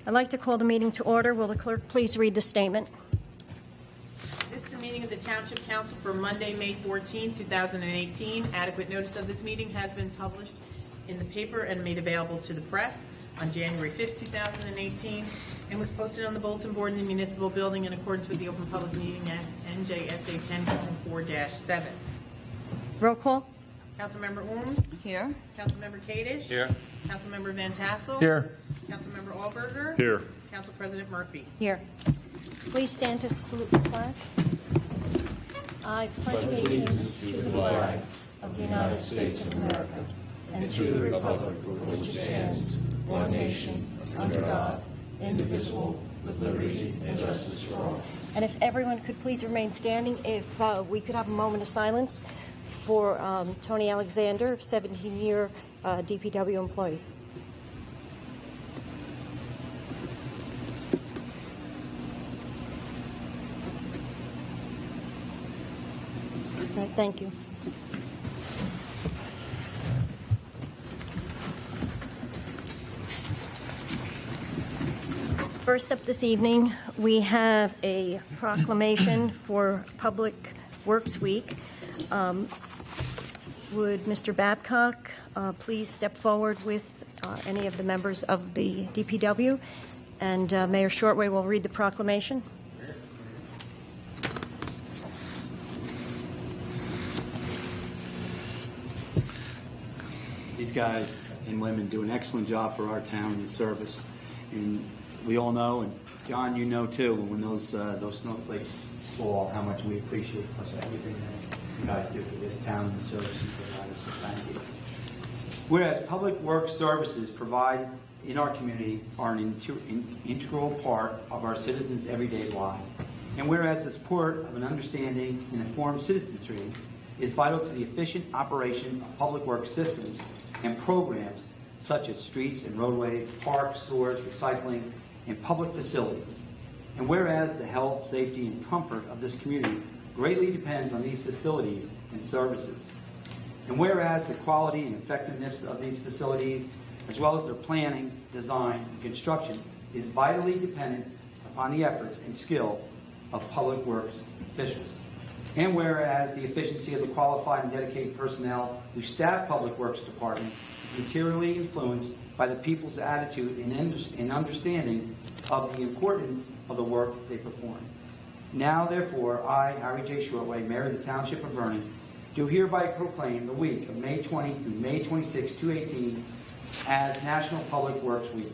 I'd like to call the meeting to order. Will the clerk please read the statement? This is the meeting of the Township Council for Monday, May 14, 2018. Adequate notice of this meeting has been published in the paper and made available to the press on January 5, 2018, and was posted on the bulletin board in the municipal building in accordance with the Open Public Meeting Act, NJSA 10-4-7. Roll call. Councilmember Ooms? Here. Councilmember Kadish? Here. Councilmember Van Tassel? Here. Councilmember Allberger? Here. Council President Murphy? Here. Please stand to salute the flag. I pledge allegiance to the flag of the United States of America and to the republic for which it stands, one nation, under God, indivisible, with liberty and justice for all. And if everyone could please remain standing, if we could have a moment of silence for Tony Alexander, 17-year DPW employee. All right, thank you. First up this evening, we have a proclamation for Public Works Week. Would Mr. Babcock please step forward with any of the members of the DPW? And Mayor Shortway will read the proclamation. These guys and women do an excellent job for our town and service. And we all know, and John, you know too, when those snowflakes fall, how much we appreciate everything that you guys do for this town and the service you provide us. So thank you. Whereas public works services provided in our community are an integral part of our citizens' everyday lives. And whereas the support of an understanding and informed citizenry is vital to the efficient operation of public works systems and programs such as streets and roadways, parks, sewers, recycling, and public facilities. And whereas the health, safety, and comfort of this community greatly depends on these facilities and services. And whereas the quality and effectiveness of these facilities, as well as their planning, design, and construction, is vitally dependent upon the efforts and skill of public works officials. And whereas the efficiency of the qualified and dedicated personnel who staff public works department is materially influenced by the people's attitude and understanding of the importance of the work they perform. Now, therefore, I, Harry J. Shortway, Mayor of the Township of Vernon, do hereby proclaim the week of May 20 through May 26, 2018 as National Public Works Week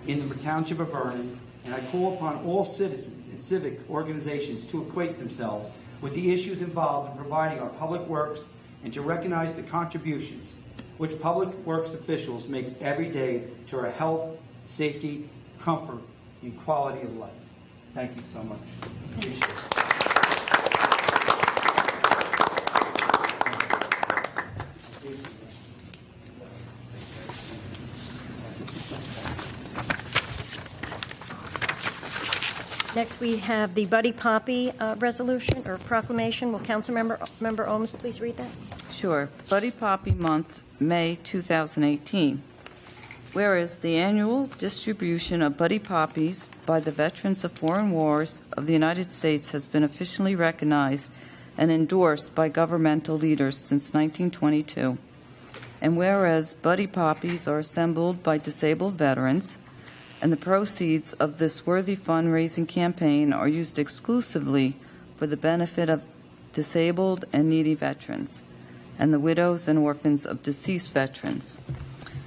in the Township of Vernon, and I call upon all citizens and civic organizations to acquaint themselves with the issues involved in providing our public works and to recognize the contributions which public works officials make every day to our health, safety, comfort, and quality of life. Thank you so much. Appreciate it. Next, we have the Buddy Poppy resolution or proclamation. Will Councilmember Ohms please read that? Sure. Buddy Poppy Month, May 2018. Whereas the annual distribution of Buddy Poppies by the veterans of foreign wars of the United States has been officially recognized and endorsed by governmental leaders since 1922. And whereas Buddy Poppies are assembled by disabled veterans, and the proceeds of this worthy fundraising campaign are used exclusively for the benefit of disabled and needy veterans and the widows and orphans of deceased veterans.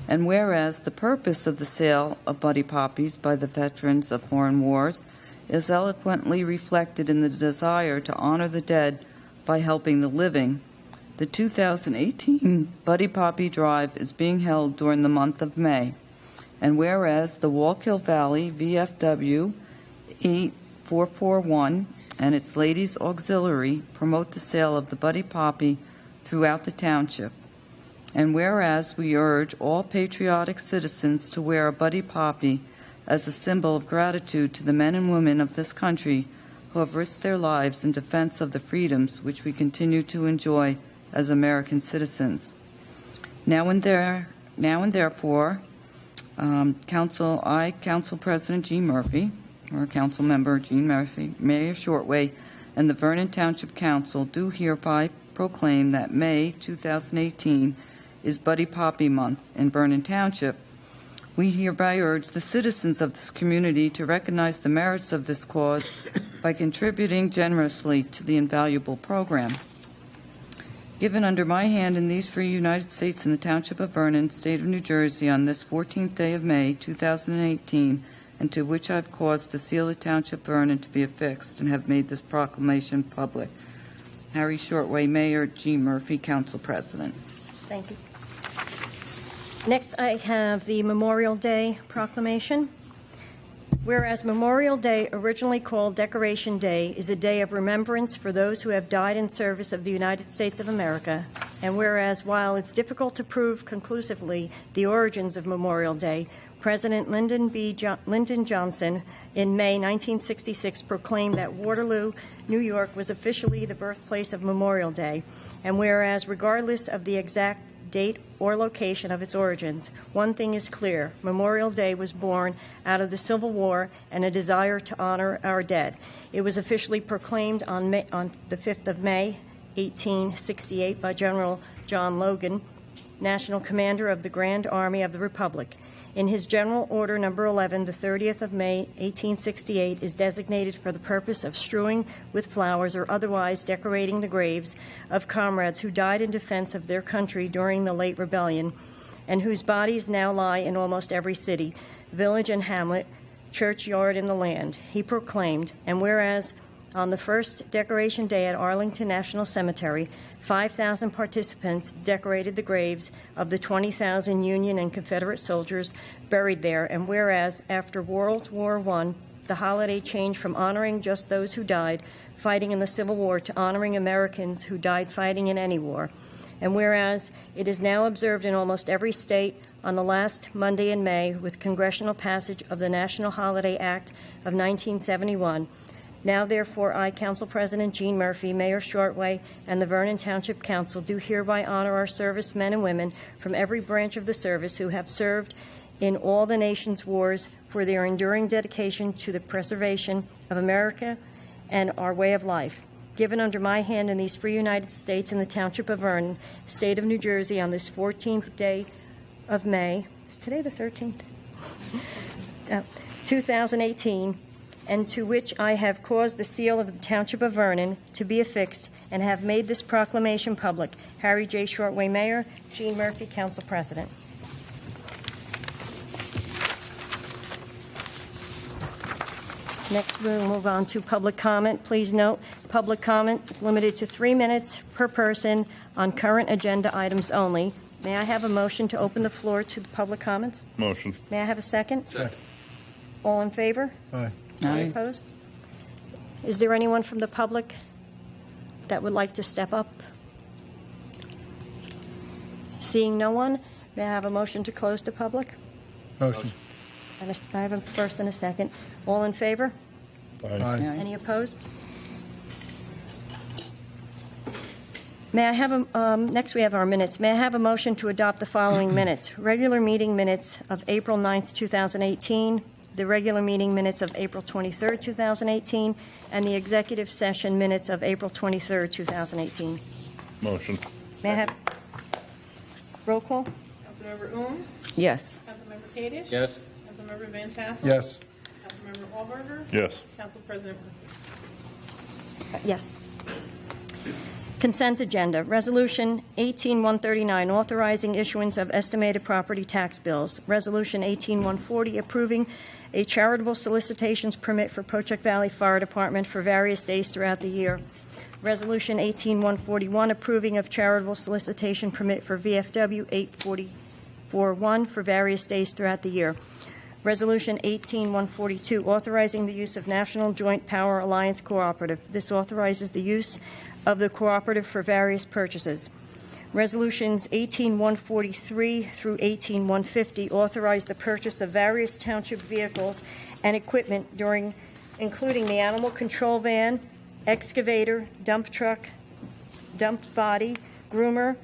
And whereas the purpose of the sale of Buddy Poppies by the veterans of foreign wars is eloquently reflected in the desire to honor the dead by helping the living, the 2018 Buddy Poppy Drive is being held during the month of May. And whereas the Wallkill Valley VFW 8441 and its Ladies Auxiliary promote the sale of the Buddy Poppy throughout the township. And whereas we urge all patriotic citizens to wear a Buddy Poppy as a symbol of gratitude to the men and women of this country who have risked their lives in defense of the freedoms which we continue to enjoy as American citizens. Now and therefore, Council President Gene Murphy, or Council Member Gene Murphy, Mayor Shortway, and the Vernon Township Council do hereby proclaim that May 2018 is Buddy Poppy Month in Vernon Township. We hereby urge the citizens of this community to recognize the merits of this cause by contributing generously to the invaluable program. Given under my hand in these free United States in the Township of Vernon, State of New Jersey, on this 14th day of May, 2018, and to which I have caused the seal of Township Vernon to be affixed and have made this proclamation public. Harry Shortway, Mayor, G. Murphy, Council President. Thank you. Next, I have the Memorial Day proclamation. Whereas Memorial Day, originally called Decoration Day, is a day of remembrance for those who have died in service of the United States of America, and whereas while it's difficult to prove conclusively the origins of Memorial Day, President Lyndon Johnson in May 1966 proclaimed that Waterloo, New York, was officially the birthplace of Memorial Day, and whereas regardless of the exact date or location of its origins, one thing is clear: Memorial Day was born out of the Civil War and a desire to honor our dead. It was officially proclaimed on the 5th of May, 1868 by General John Logan, National Commander of the Grand Army of the Republic. In his General Order Number 11, the 30th of May, 1868, is designated for the purpose of strewing with flowers or otherwise decorating the graves of comrades who died in defense of their country during the late rebellion, and whose bodies now lie in almost every city, village, and hamlet, churchyard in the land. He proclaimed, and whereas on the first Decoration Day at Arlington National Cemetery, 5,000 participants decorated the graves of the 20,000 Union and Confederate soldiers buried there, and whereas after World War I, the holiday changed from honoring just those who died fighting in the Civil War to honoring Americans who died fighting in any war, and whereas it is now observed in almost every state on the last Monday in May with congressional passage of the National Holiday Act of 1971, now, therefore, I, Council President Gene Murphy, Mayor Shortway, and the Vernon Township Council do hereby honor our servicemen and women from every branch of the service who have served in all the nation's wars for their enduring dedication to the preservation of America and our way of life. Given under my hand in these free United States in the Township of Vernon, State of New Jersey, on this 14th day of May, is today the 13th? 2018, and to which I have caused the seal of the Township of Vernon to be affixed and have made this proclamation public. Harry J. Shortway, Mayor. Gene Murphy, Council President. Next, we'll move on to public comment. Please note, public comment limited to 3 minutes per person on current agenda items only. May I have a motion to open the floor to the public comments? Motion. May I have a second? Second. All in favor? Aye. Any opposed? Is there anyone from the public that would like to step up? Seeing no one, may I have a motion to close to public? Motion. And I have a first and a second. All in favor? Aye. Any opposed? May I have a, next we have our minutes. May I have a motion to adopt the following minutes? Regular meeting minutes of April 9th, 2018, the regular meeting minutes of April 23rd, 2018, and the executive session minutes of April 23rd, 2018. Motion. May I have roll call? Councilmember Ooms? Yes. Councilmember Kadesh? Yes. Councilmember Van Tassel? Yes. Councilmember Allberger? Yes. Council President Murphy? Yes. Consent agenda. Resolution 18139, authorizing issuance of estimated property tax bills. Resolution 18140, approving a charitable solicitations permit for Pochuck Valley Fire Department for various days throughout the year. Resolution 18141, approving of charitable solicitation permit for VFW 8441 for various days throughout the year. Resolution 18142, authorizing the use of National Joint Power Alliance Cooperative. This authorizes the use of the cooperative for various purchases. Resolutions 18143 through 18150 authorize the purchase of various township vehicles and equipment including the animal control van, excavator, dump truck, dump body, groomer,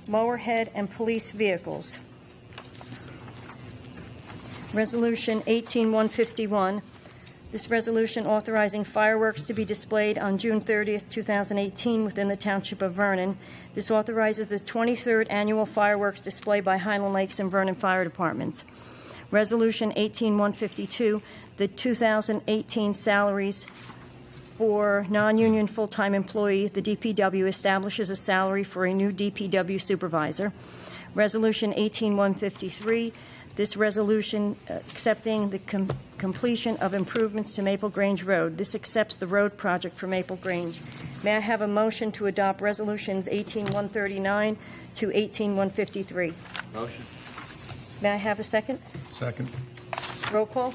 mower head, and police vehicles. Resolution 18151. This resolution authorizing fireworks to be displayed on June 30th, 2018 within the Township of Vernon. This authorizes the 23rd annual fireworks display by Highland Lakes and Vernon Fire Departments. Resolution 18152, the 2018 salaries for non-union full-time employee. The DPW establishes a salary for a new DPW supervisor. Resolution 18153, this resolution accepting the completion of improvements to Maple Grange Road. This accepts the road project for Maple Grange. May I have a motion to adopt resolutions 18139 to 18153? Motion. May I have a second? Second. Roll call?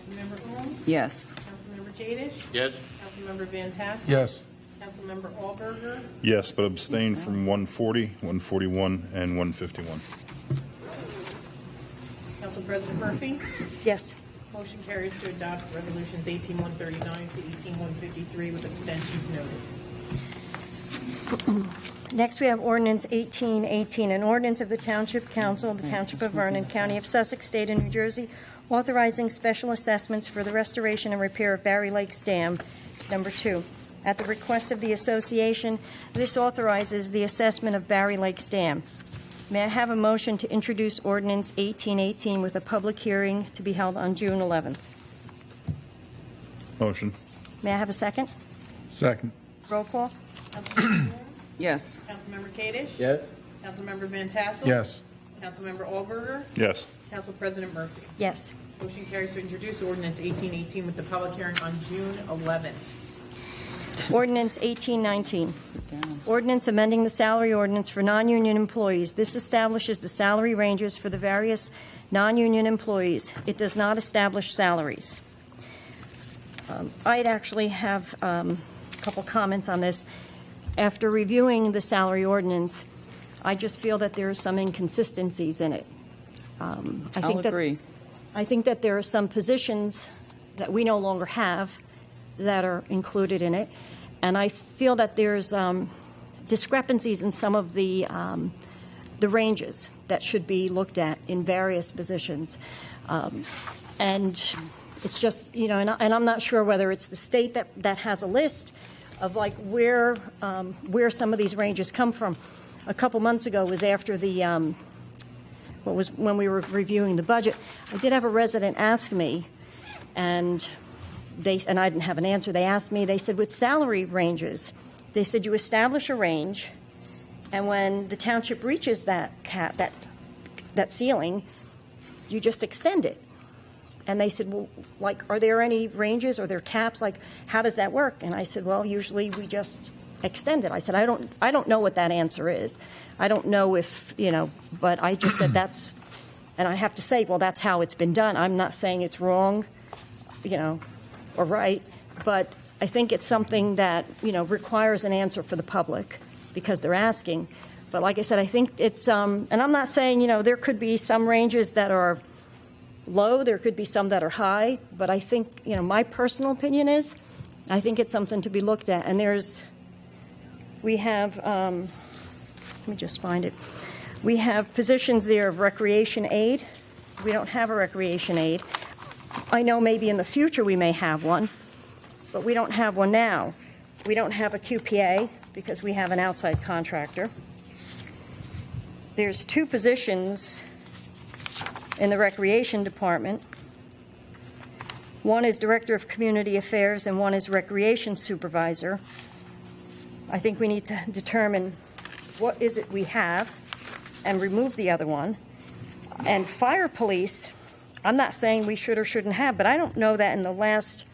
Councilmember Holmes? Yes. Councilmember Jadish? Yes. Councilmember Van Tassel? Yes. Councilmember Allberger? Yes, but abstain from 140, 141, and 151. Council President Murphy? Yes. Motion carries to adopt resolutions 18139 to 18153 with abstentions noted. Next, we have ordinance 1818, an ordinance of the Township Council of the Township of Vernon, County of Sussex, State of New Jersey, authorizing special assessments for the restoration and repair of Barry Lakes Dam, number 2. At the request of the association, this authorizes the assessment of Barry Lakes Dam. May I have a motion to introduce ordinance 1818 with a public hearing to be held on June 11th? Motion. May I have a second? Second. Roll call? Councilmember Holmes? Yes. Councilmember Kadish? Yes. Councilmember Van Tassel? Yes. Councilmember Allberger? Yes. Council President Murphy? Yes. Motion carries to introduce ordinance 1818 with the public hearing on June 11th. Ordinance 1819. Sit down. Ordinance amending the salary ordinance for non-union employees. This establishes the salary ranges for the various non-union employees. It does not establish salaries. I'd actually have a couple comments on this. After reviewing the salary ordinance, I just feel that there are some inconsistencies in it. I'll agree. I think that there are some positions that we no longer have that are included in it, and I feel that there's discrepancies in some of the ranges that should be looked at in various positions, and it's just, you know, and I'm not sure whether it's the state that has a list of like where some of these ranges come from. A couple months ago was after the when we were reviewing the budget. I did have a resident ask me, and I didn't have an answer. They asked me, they said, with salary ranges, they said you establish a range, and when the township reaches that cap, that ceiling, you just extend it. And they said, well, like, are there any ranges? Are there caps? Like, how does that work? And I said, well, usually we just extend it. I said, I don't know what that answer is. I don't know if, you know, but I just said that's, and I have to say, well, that's how it's been done. I'm not saying it's wrong, you know, or right, but I think it's something that, you know, requires an answer for the public because they're asking. But like I said, I think it's, and I'm not saying, you know, there could be some ranges that are low, there could be some that are high, but I think, you know, my personal opinion is, I think it's something to be looked at. And we have, let me just find it. We have positions there of recreation aid. We don't have a recreation aid. I know maybe in the future we may have one, but we don't have one now. We don't have a QPA because we have an outside contractor. There's 2 positions in the Recreation Department. One is Director of Community Affairs and one is Recreation Supervisor. I think we need to determine what is it we have and remove the other one. And Fire Police, I'm not saying we should or shouldn't have, but I don't know that in the last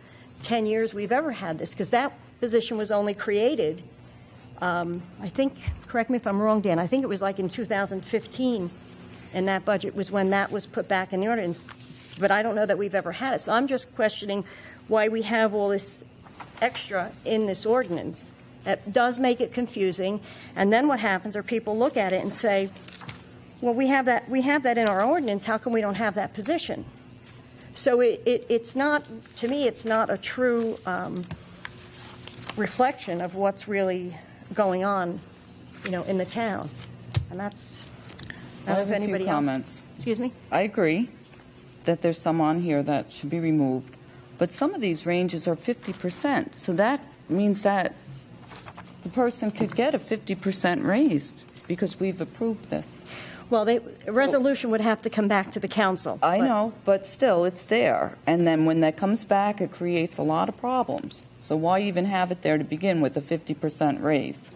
10 years we've ever had this, because that position was only created, I think, correct me if I'm wrong, Dan, I think it was like in 2015, and that budget was when that was put back in the ordinance, but I don't know that we've ever had it. So I'm just questioning why we have all this extra in this ordinance. That does make it confusing, and then what happens are people look at it and say, well, we have that in our ordinance, how come we don't have that position? So it's not, to me, it's not a true reflection of what's really going on, you know, in the town. And that's, I don't know if have a few anybody comments. else. Excuse me? I agree. that there's some on here that should be removed, but some of these ranges are 50%, so that means that the person could get a 50% raise because we've approved this. Well, a resolution would have to come back to the council. I but- know, but still, it's there. And then when that comes back, it creates a lot of problems. So why even have it there to begin with, a 50% raise?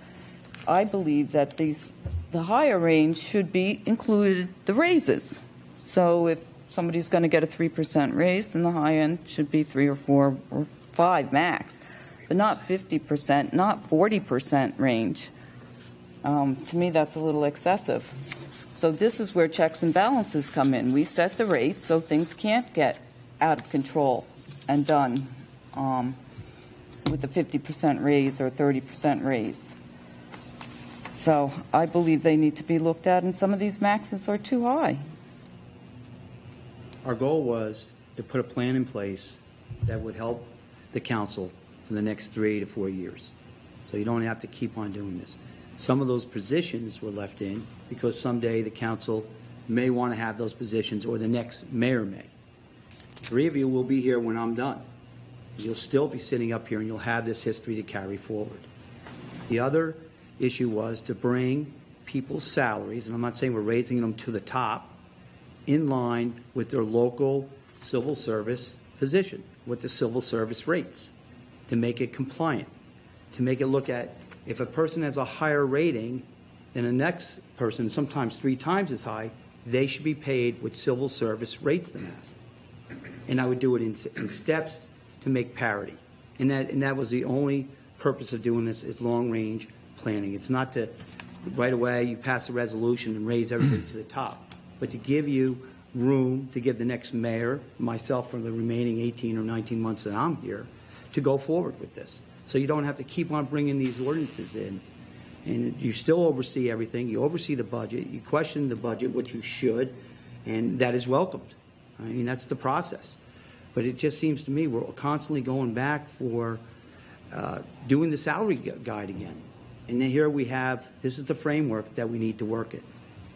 I believe that the higher range should be included the raises. So if somebody's going to get a 3% raise, then the high end should be 3 or 4 or 5 max, but not 50%, not 40% range. To me, that's a little excessive. So this is where checks and balances come in. We set the rates so things can't get out of control and done with a 50% raise or a 30% raise. So I believe they need to be looked at, and some of these maxes are too high. Our goal was to put a plan in place that would help the council for the next 3 to 4 years. So you don't have to keep on doing this. Some of those positions were left in because someday the council may want to have those positions, or the next mayor may. 3 of you will be here when I'm done. You'll still be sitting up here and you'll have this history to carry forward. The other issue was to bring people's salaries, and I'm not saying we're raising them to the top, in line with their local civil service position, with the civil service rates, to make it compliant, to make it look at if a person has a higher rating than the next person, sometimes 3 times as high, they should be paid with civil service rates than that. And I would do it in steps to make parity. And that was the only purpose of doing this, is long-range planning. It's not to, right away, you pass a resolution and raise everybody to the top, but to give you room, to give the next mayor, myself for the remaining 18 or 19 months that I'm here, to go forward with this. So you don't have to keep on bringing these ordinances in. And you still oversee everything. You oversee the budget. You question the budget, which you should, and that is welcomed. I mean, that's the process. But it just seems to me we're constantly going back for doing the salary guide again. And then here we have, this is the framework that we need to work it.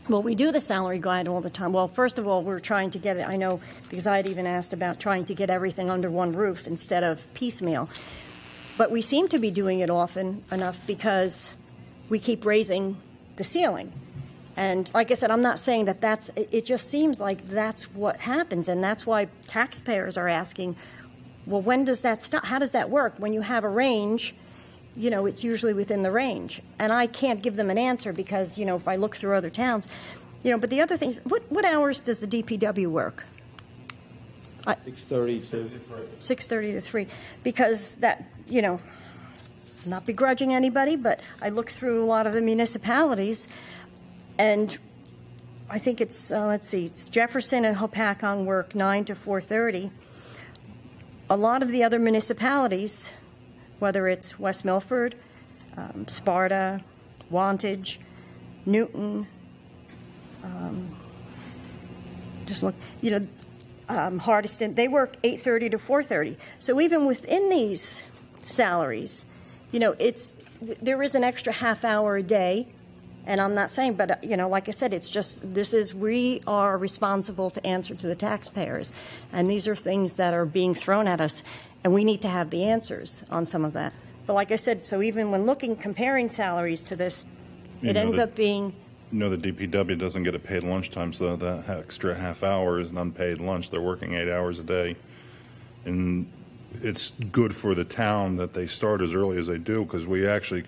Well, we do the salary guide all the time. Well, first of all, we're trying to get it, I know, because I had even asked about trying to get everything under one roof instead of piecemeal. But we seem to be doing it often enough because we keep raising the ceiling. And like I said, I'm not saying that it just seems like that's what happens. And that's why taxpayers are asking, well, when does that stop? How does that work? When you have a range, it's usually within the range. And I can't give them an answer because, if I look through other towns, but the other things, what hours does the DPW work? 6:30 to 6:30 to 3, because that, not begrudging anybody, but I look through a lot of the municipalities, and I think it's, it's Jefferson and Hopatcong work 9 to 4:30. A lot of the other municipalities, whether it's West Milford, Sparta, Wantage, Newton, Hardiston, they work 8:30 to 4:30. So even within these salaries, there is an extra half hour a day, and I'm not saying, but like I said, it's just we are responsible to answer to the taxpayers, and these are things that are being thrown at us, and we need to have the answers on some of that. But like I said, so even when comparing salaries to this, it ends up being. The DPW doesn't get a paid lunchtime, so that extra half hour is an unpaid lunch. They're working 8 hours a day. And it's good for the town that they start as early as they do, because we actually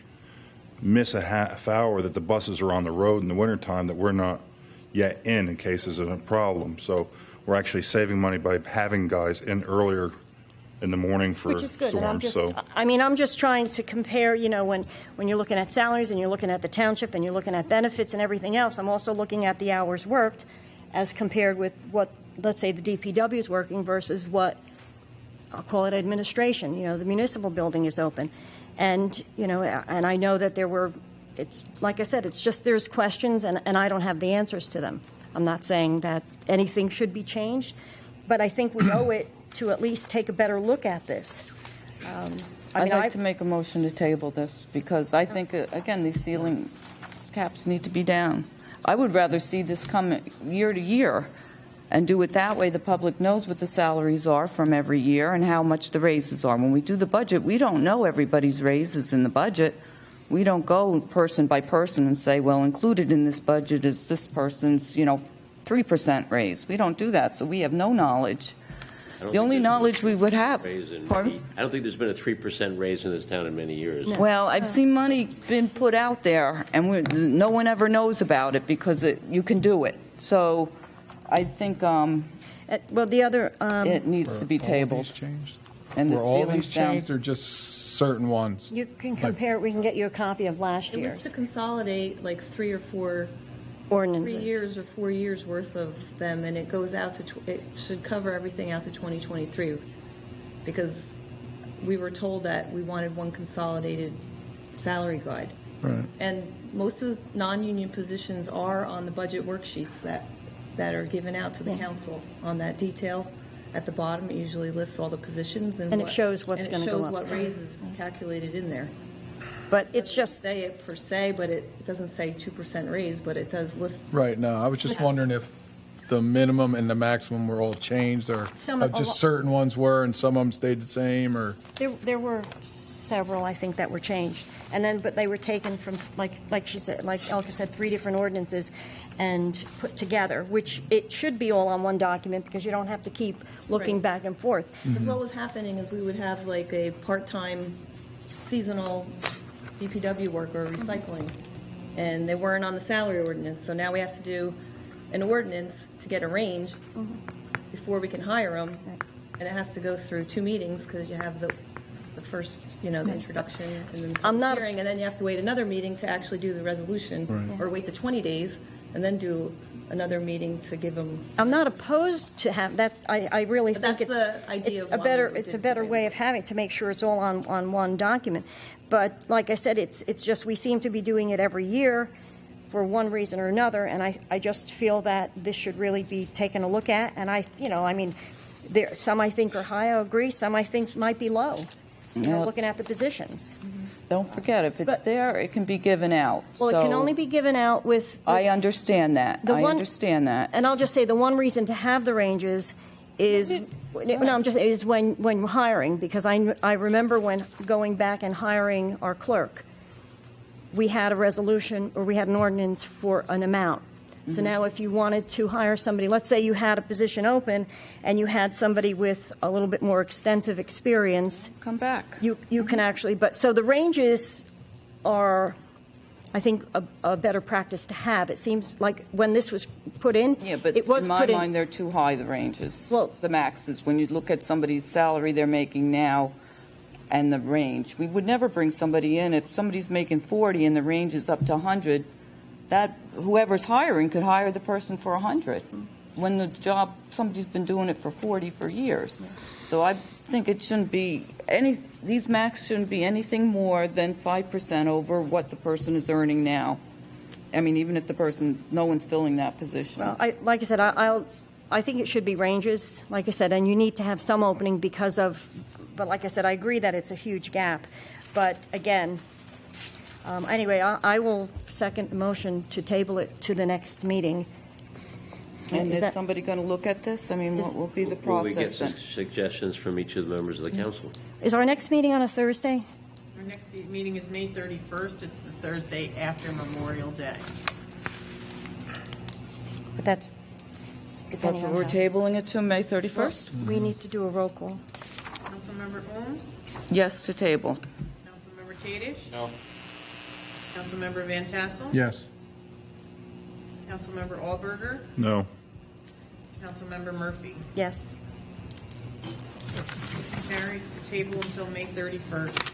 miss a half hour that the buses are on the road in the wintertime that we're not yet in case there's a problem. So we're actually saving money by having guys in earlier in the morning for Which is good. And storms. I'm just trying to compare, when you're looking at salaries and you're looking at the township and you're looking at benefits and everything else, I'm also looking at the hours worked as compared with what, let's say, the DPW is working versus what, I'll call it administration. The municipal building is open. And, and I know that it's like I said, it's just there's questions and I don't have the answers to them. I'm not saying that anything should be changed, but I think we owe it to at least take a better look at this. I'd like to make a motion to table this because I think, again, these ceiling caps need to be down. I would rather see this come year to year and do it that way. The public knows what the salaries are from every year and how much the raises are. When we do the budget, we don't know everybody's raises in the budget. We don't go person by person and say, well, included in this budget is this person's, 3% raise. We don't do that, so we have no knowledge. The only knowledge we would have. Pardon? I don't think there's been a 3% raise in this town in many years. Well, I've seen money been put out there, and no one ever knows about it because you can do it. So I think Well, the other, it needs to be Were all tabled. these changed? And the Were all ceiling's these down. changed or just certain ones? you can compare, we can get you a copy of last It was year's to consolidate like 3 or 4, 3 ordinances. years or 4 years worth of them, and it goes out to, it should cover everything out to 2023, because we were told that we wanted one consolidated salary guide. Right. And most of the non-union positions are on the budget worksheets that are given out to the council on that detail. At the bottom, it usually lists all the positions and And it shows what's gonna go And it shows up. what raises calculated in there. But it's just, Say it per se, but it doesn't say 2% raise, but it does list. Right, no, I was just wondering if the minimum and the maximum were all changed, or Some- if just certain ones were and some of them stayed the same, or, there were several, I think, that were changed. And then, but they were taken from, like she said, like Elka said, 3 different ordinances and put together, which it should be all on one document because you don't have to keep looking Right. back and forth. Because what was happening is we would have like a part-time seasonal DPW worker recycling, and they weren't on the salary ordinance, so now we have to do an ordinance to get a range before we can hire them, and it has to go through 2 meetings, because you have the first, the introduction, and then the I'm public not- hearing, and then you have to wait another meeting to actually do the resolution, or wait the 20 days, and then do another meeting to give them. I'm not opposed to have that. I really But think that's it's the idea it's of a why better we it's did a better the way of having to make sure it's all on one document. But like I said, it's just we seem to be doing it every year for one reason or another, and I just feel that this should really be taken a look at. And I mean, there some I think are high. I agree. Some I think might be low. Yeah. Looking at the positions. Don't forget, if it's But- there, it can be given out. Well, it can So only be given out with I understand that. The I one- understand that. And I'll just say the one reason to have the ranges is, is when you're hiring, because I remember when going back and hiring our clerk, we had a resolution, or we had an ordinance for an amount. So now if you wanted to hire somebody, let's say you had a position open and you had somebody with a little bit more extensive experience, Come back. you can actually, but, so the ranges are, I think, a better practice to have. It seems like when this was put in, Yeah, but it was in my put in. mind, they're too high, the ranges. Well- The maxes, when you look at somebody's salary they're making now and the range. We would never bring somebody in, if somebody's making 40 and the range is up to 100, that whoever's hiring could hire the person for 100, when the job, somebody's been doing it for 40 for years. So I think it shouldn't be, these max shouldn't be anything more than 5% over what the person is earning now. I mean, even if no one's filling that position. Well, like I said, I think it should be ranges, like I said, and you need to have some opening because of, but like I said, I agree that it's a huge gap. But again, anyway, I will second the motion to table it to the next meeting. And Is is that- somebody going to look at this? I mean, what will be the Will we get process then? suggestions from each of the members of the council? Is our next meeting on a Thursday? Our next meeting is May 31st. It's the Thursday after Memorial Day. But that's That's depending what on we're how. tabling it to May 31st? We need to do a roll call. Councilmember Holmes? Yes, to table. Councilmember Kadesh? No. Councilmember Van Tassel? yes. Councilmember Alberger? No. Councilmember Murphy? Yes. Carries to table until May 31st.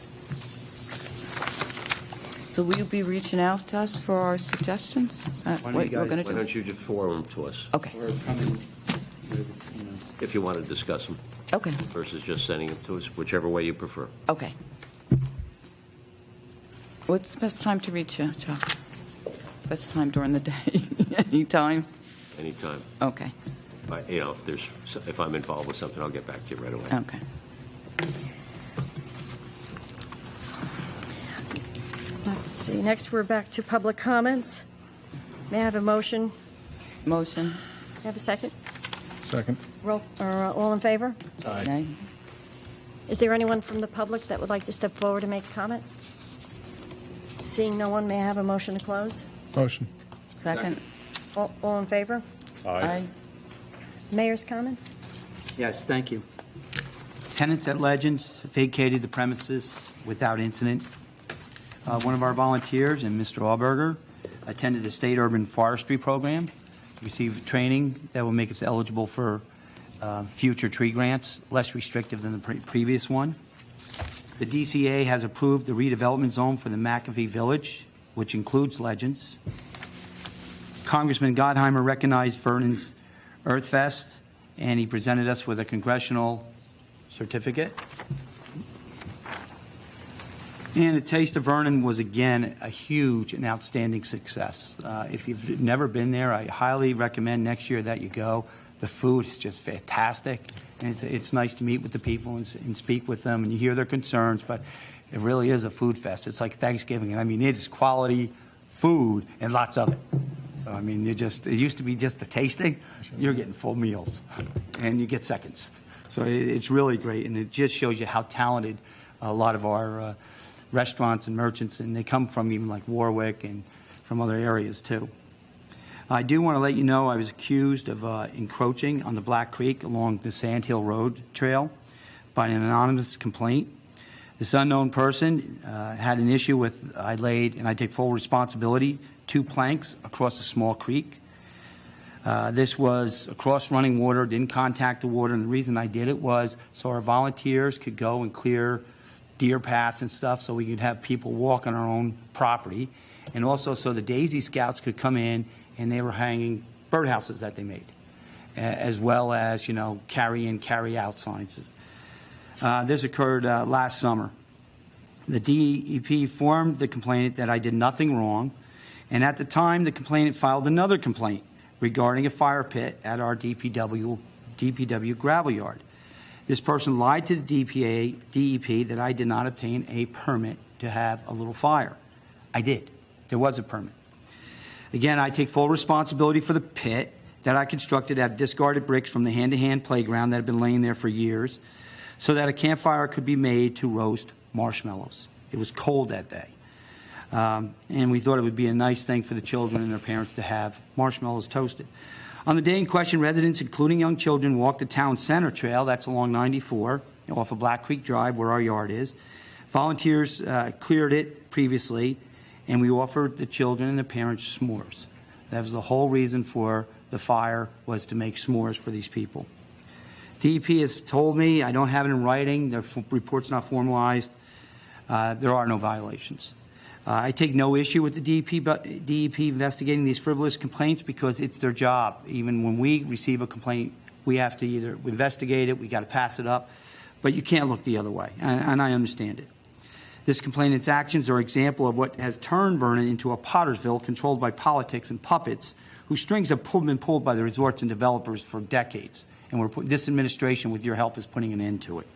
So will you be reaching out to us for our suggestions? Is that Why don't what you we're guys- going Why to do? don't you just forward them to us, Okay, We're coming with, if you want to discuss them, okay, versus just sending them to us, whichever way you prefer. okay. What's the best time to reach you, Chuck? Best time during the day? Anytime? Anytime. Okay, If I'm involved with something, I'll get back to you right away. okay. Let's see, next we're back to public comments. May I have a motion? Motion? Have a second? Second. All in favor? Nay. Is there anyone from the public that would like to step forward and make a comment? Seeing no one, may I have a motion to close? Motion. Second. All in favor? Aye. Mayor's comments? Yes, thank you. Tenants at Legends vacated the premises without incident. One of our volunteers, and Mr. Auberger, attended a state urban forestry program, received training that will make us eligible for future tree grants, less restrictive than the previous one. The DCA has approved the redevelopment zone for the McAfee Village, which includes Legends. Congressman Gottheimer recognized Vernon's Earth Fest, and he presented us with a congressional certificate. And the Taste of Vernon was, again, a huge and outstanding success. If you've never been there, I highly recommend next year that you go. The food is just fantastic, and it's nice to meet with the people and speak with them, and you hear their concerns, but it really is a food fest. It's like Thanksgiving, and I mean, it is quality food and lots of it. So, I mean, it used to be just a tasting. You're getting full meals, and you get seconds. So it's really great, and it just shows you how talented a lot of our restaurants and merchants, and they come from even like Warwick and from other areas too. I do want to let you know I was accused of encroaching on the Black Creek along the Sand Hill Road trail by an anonymous complaint. This unknown person had an issue with, I laid, and I take full responsibility, 2 planks across a small creek. This was across running water, didn't contact the water, and the reason I did it was so our volunteers could go and clear deer paths and stuff so we could have people walk on our own property, and also so the Daisy Scouts could come in and they were hanging birdhouses that they made, as well as, carry in, carry out signs. This occurred last summer. The DEP informed the complainant that I did nothing wrong, and at the time the complainant filed another complaint regarding a fire pit at our DPW gravel yard. This person lied to the DEP that I did not obtain a permit to have a little fire. I did. There was a permit. Again, I take full responsibility for the pit that I constructed out of discarded bricks from the hand-to-hand playground that had been laying there for years so that a campfire could be made to roast marshmallows. It was cold that day. And we thought it would be a nice thing for the children and their parents to have marshmallows toasted. On the day in question, residents, including young children, walked the town center trail, that's along 94, off of Black Creek Drive, where our yard is. Volunteers cleared it previously, and we offered the children and the parents s'mores. That was the whole reason for the fire, was to make s'mores for these people. DEP has told me, I don't have it in writing, the report's not formalized, there are no violations. I take no issue with the DEP investigating these frivolous complaints because it's their job. Even when we receive a complaint, we have to either investigate it, we got to pass it up, but you can't look the other way, and I understand it. This complainant's actions are an example of what has turned Vernon into a Pottersville controlled by politics and puppets whose strings have been pulled by the resorts and developers for decades. And this administration, with your help, is putting an end to it.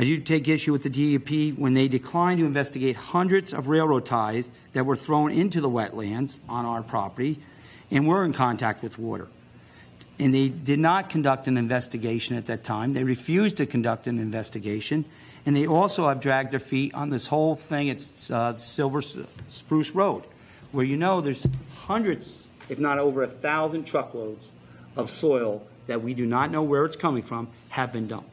I do take issue with the DEP when they declined to investigate hundreds of railroad ties that were thrown into the wetlands on our property and were in contact with water. And they did not conduct an investigation at that time. They refused to conduct an investigation. And they also have dragged their feet on this whole thing. It's Silver Spruce Road, where there's hundreds, if not over 1,000 truckloads of soil that we do not know where it's coming from have been dumped.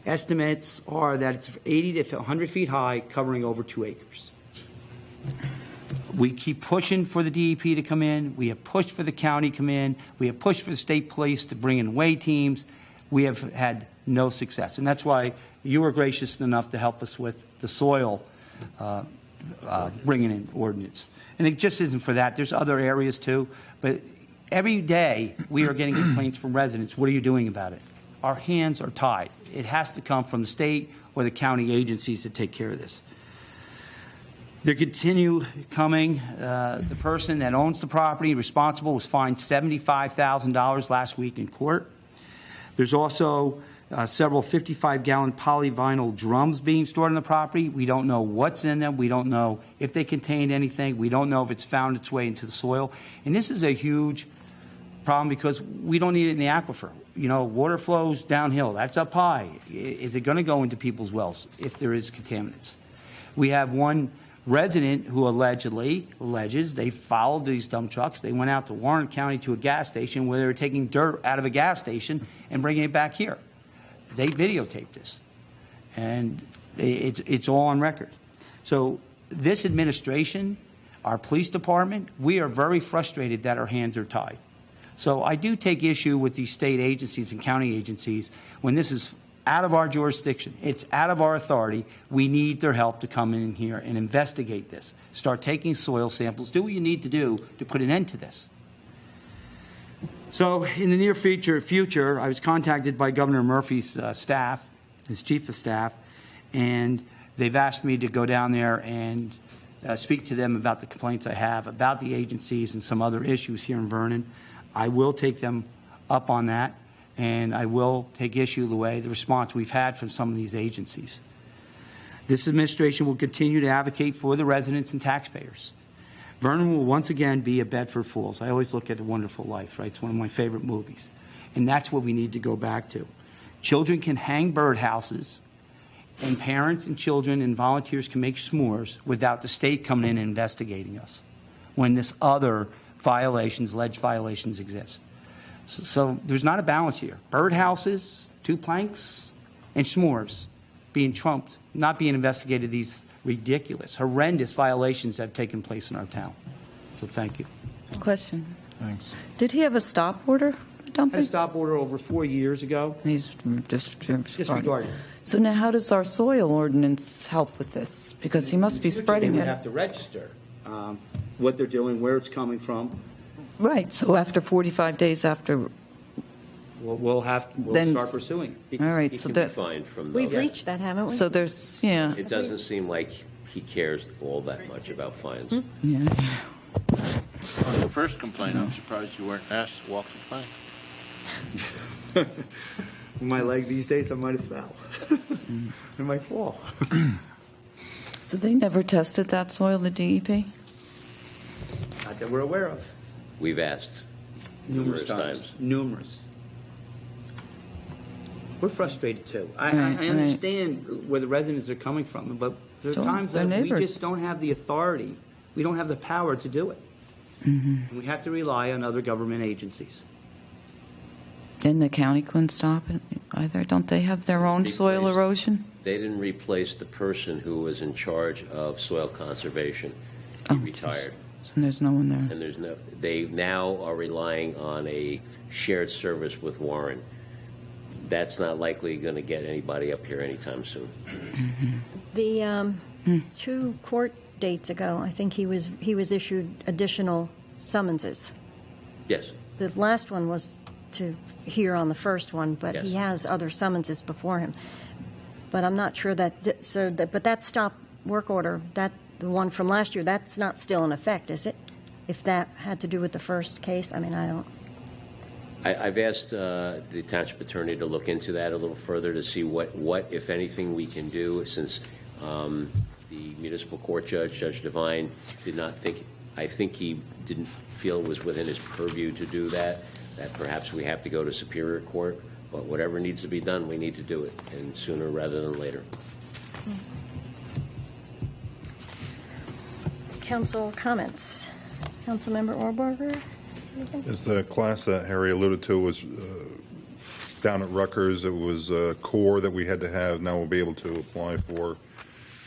Estimates are that it's 80 to 100 feet high, covering over 2 acres. We keep pushing for the DEP to come in. We have pushed for the county to come in. We have pushed for the state police to bring in way teams. We have had no success. And that's why you were gracious enough to help us with the soil bringing in ordinance. And it just isn't for that. There's other areas too. But every day we are getting complaints from residents. What are you doing about it? Our hands are tied. It has to come from the state or the county agencies to take care of this. They continue coming. The person that owns the property responsible was fined $75,000 last week in court. There's also several 55-gallon polyvinyl drums being stored on the property. We don't know what's in them. We don't know if they contain anything. We don't know if it's found its way into the soil. And this is a huge problem because we don't need it in the aquifer. You know, water flows downhill. That's up high. Is it going to go into people's wells if there is contaminants? We have one resident who alleges they followed these dump trucks. They went out to Warren County to a gas station where they were taking dirt out of a gas station and bringing it back here. They videotaped this, and it's all on record. So this administration, our police department, we are very frustrated that our hands are tied. So I do take issue with these state agencies and county agencies when this is out of our jurisdiction. It's out of our authority. We need their help to come in here and investigate this. Start taking soil samples. Do what you need to do to put an end to this. So in the near future, I was contacted by Governor Murphy's staff, his chief of staff, and they've asked me to go down there and speak to them about the complaints I have about the agencies and some other issues here in Vernon. I will take them up on that, and I will take issue the response we've had from some of these agencies. This administration will continue to advocate for the residents and taxpayers. Vernon will once again be a Bedford Falls. I always look at A Wonderful Life, right? It's one of my favorite movies. And that's what we need to go back to. Children can hang birdhouses, and parents and children and volunteers can make s'mores without the state coming in and investigating us when this other alleged violations exist. So there's not a balance here. Birdhouses, 2 planks, and s'mores being trumped, not being investigated, these ridiculous, horrendous violations that have taken place in our town. So thank you. Question. Thanks. Did he have a stop order for I had dumping? a stop order over 4 years ago. He's Disregarded. So now how does our soil ordinance help with this? Because he must be spreading They it. would have to register what they're doing, where it's coming from. Right, so after 45 days after, We'll Then- start pursuing. all right, He so can be that, fined from We've those. reached that, haven't we? so there's, yeah, It doesn't seem like he cares all that much about fines. yeah. On the first complaint, I'm surprised you weren't asked to walk the plank. With my leg these days, I might have fell. I might fall. So they never tested that soil, the DEP? Not that we're aware of. We've asked numerous times. Numerous. We're frustrated too. I Right. understand where the residents are coming from, but there are Sure, times they're that we neighbors. just don't have the authority. We don't have the power to do it. Mm-hmm. And we have to rely on other government agencies. Then the county couldn't stop it either? Don't they have their own soil Replaced. erosion? They didn't replace the person who was in charge of soil conservation. He Oh, retired. And there's no one there. And they now are relying on a shared service with Warren. That's not likely going to get anybody up here anytime soon. The 2 court dates ago, I think he was issued additional summonses. Yes. The last one was to hear on the first one, but he Yes. has other summonses before him. But I'm not sure but that stop work order, the one from last year, that's not still in effect, is it? If that had to do with the first case, I mean, I don't. I've asked the township attorney to look into that a little further to see what, if anything, we can do, since the municipal court judge, Judge Devine, I think he didn't feel it was within his purview to do that perhaps we have to go to Superior Court, but whatever needs to be done, we need to do it, and sooner rather than later. Council comments. Councilmember Orberger? As the class that Harry alluded to was down at Rutgers, it was a core that we had to have. Now we'll be able to apply for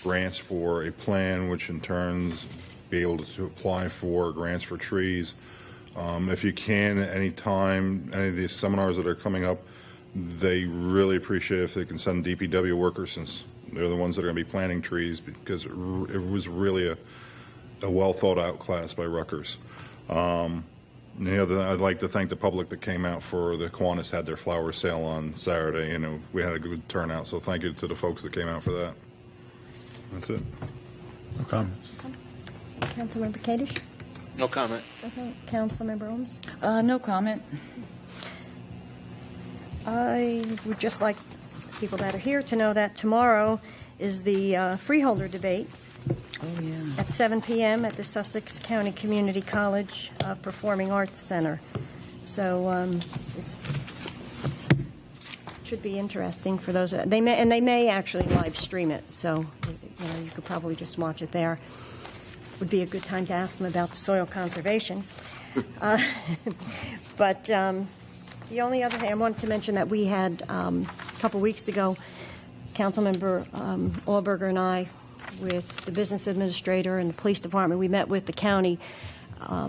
grants for a plan, which in turns be able to apply for grants for trees. If you can, at any time, any of these seminars that are coming up, they really appreciate if they can send DPW workers, since they're the ones that are going to be planting trees, because it was really a well-thought-out class by Rutgers. I'd like to thank the public that came out for the Kiwanis had their flower sale on Saturday. We had a good turnout, so thank you to the folks that came out for that. That's it. No comments. Councilmember Kadish? No comment. Okay. Councilmember Holmes? No comment. I would just like people that are here to know that tomorrow is the freeholder debate Oh, yeah. at 7 p.m. at the Sussex County Community College Performing Arts Center. So it's should be interesting for those. They may actually live stream it, so you could probably just watch it there. Would be a good time to ask them about the soil conservation. But the only other thing I wanted to mention that we had a couple weeks ago, Councilmember Allberger and I, with the business administrator and the police department, we met with the county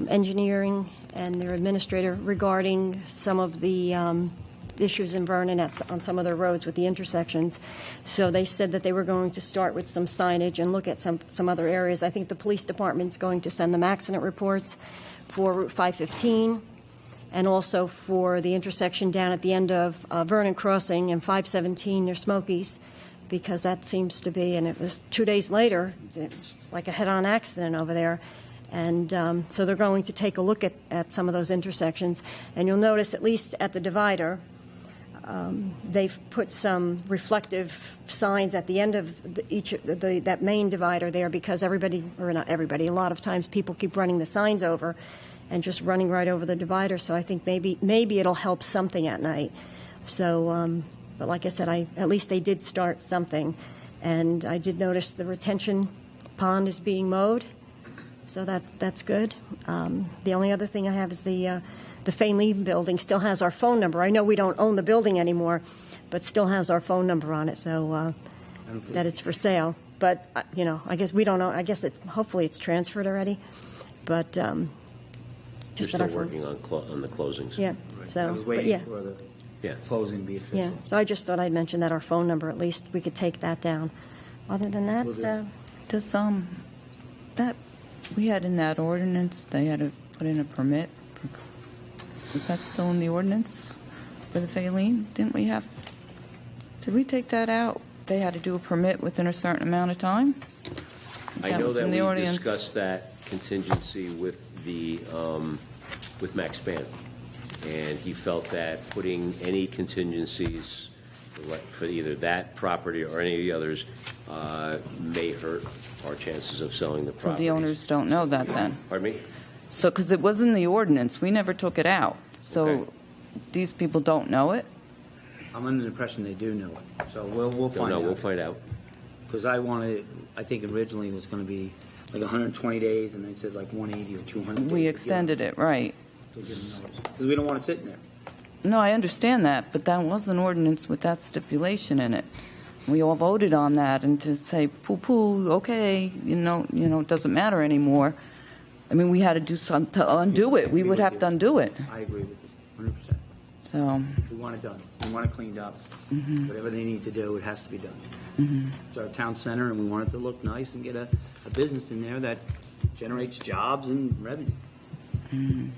engineering and their administrator regarding some of the issues in Vernon on some of their roads with the intersections. So they said that they were going to start with some signage and look at some other areas. I think the police department's going to send them accident reports for Route 515 and also for the intersection down at the end of Vernon Crossing and 517 near Smokies, because that seems to be, and it was 2 days later, it was like a head-on accident over there. And so they're going to take a look at some of those intersections. And you'll notice, at least at the divider, they've put some reflective signs at the end of that main divider there, because everybody, or not everybody, a lot of times people keep running the signs over and just running right over the divider. So I think maybe it'll help something at night. So, but like I said, at least they did start something. And I did notice the retention pond is being mowed, so that's good. The only other thing I have is the Fane Lee building still has our phone number. I know we don't own the building anymore, but still has our phone number on it, so that it's for sale. But, I guess we don't know. I guess hopefully it's transferred already. But You're just still working on the closings. Yeah. So, I was but waiting for the Yeah. closing to be official. Yeah. So I just thought I'd mention that our phone number, at least we could take that down. Other than that, Will do. Does, that, we had in that ordinance, they had to put in a permit. Is that still in the ordinance for the Faline? Did we take that out? They had to do a permit within a certain amount of time? I know was that in the we ordinance. discussed that contingency with Max Spann, and he felt that putting any contingencies for either that property or any of the others may hurt our chances of selling the So property. the owners don't know that then? Pardon me? So, because it was in the ordinance, we never took it out. So Okay. these people don't know it? I'm under the impression they do know it, so we'll find out. We'll find out. Because I think originally it was going to be like 120 days, and they said like 180 or 200 days. We extended it, right. Because we don't want to sit in there. No, I understand that, but that was an ordinance with that stipulation in it. We all voted on that, and to say, poo-poo, okay, it doesn't matter anymore. I mean, we had to do something to undo it. We would have to undo it. I agree with you, 100%. So, We want it done. We want it cleaned up. Whatever they need to do, it has to be done. It's our town center, and we want it to look nice and get a business in there that generates jobs and revenue. and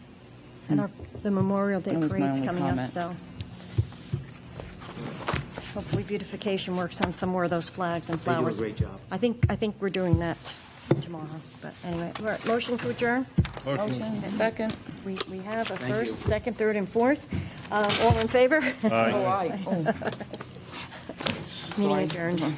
the Memorial Day That was my parade's only coming up, comment. so hopefully beautification works on some more of those flags and They do a flowers. great job. I think we're doing that tomorrow. But anyway, motion to adjourn? motion, second. We have a Thank you. first, second, third, and fourth. All in favor? Oh, aye. Oh. Meeting adjourned.